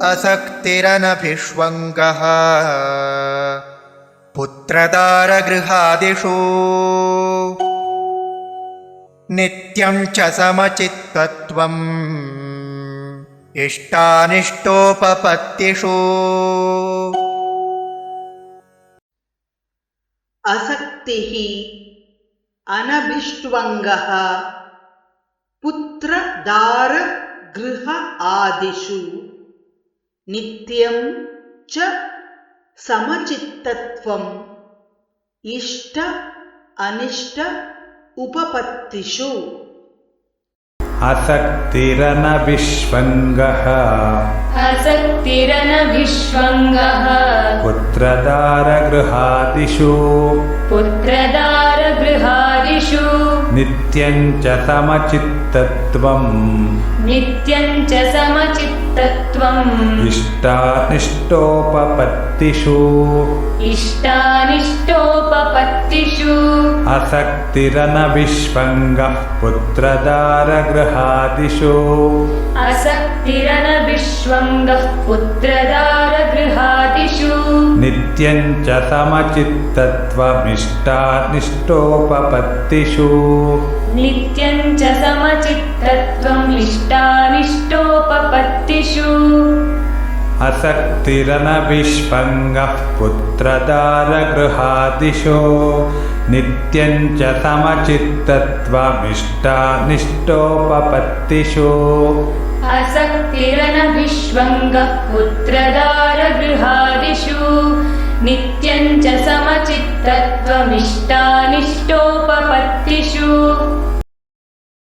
असक्तिरनभिष्वङ्गः पुत्रदारगृहादिषु नित्यं च समचित्तत्वम् इष्टानिष्टोपपत्तिषु। असक्तिः अनभिष्वङ्गः पुत्रदारगृह आदिषु नित्यं च समचित्तत्वम् इष्ट अनिष्ट उपपत्तिषु। असक्तिरनभिष्वङ्गः पुत्रदारगृहादिषु नित्यं च समचित्तत्वम् इष्टानिष्टोपपत्तिषु। असक्तिरनभिष्वङ्गः पुत्रदारगृहादिषु नित्यं च समचित्तत्वमिष्टानिष्टोपपत्तिषु। असक्तिरनभिष्वङ्गः पुत्रदारगृहादिषु नित्यं च समचित्तत्वमिष्टानिष्टोपपत्तिषु। असक्तिरनभिष्वङ्गः पुत्रदारगृहादिषु नित्यं च समचित्तत्वमिष्टानिष्टोपपत्तिषु।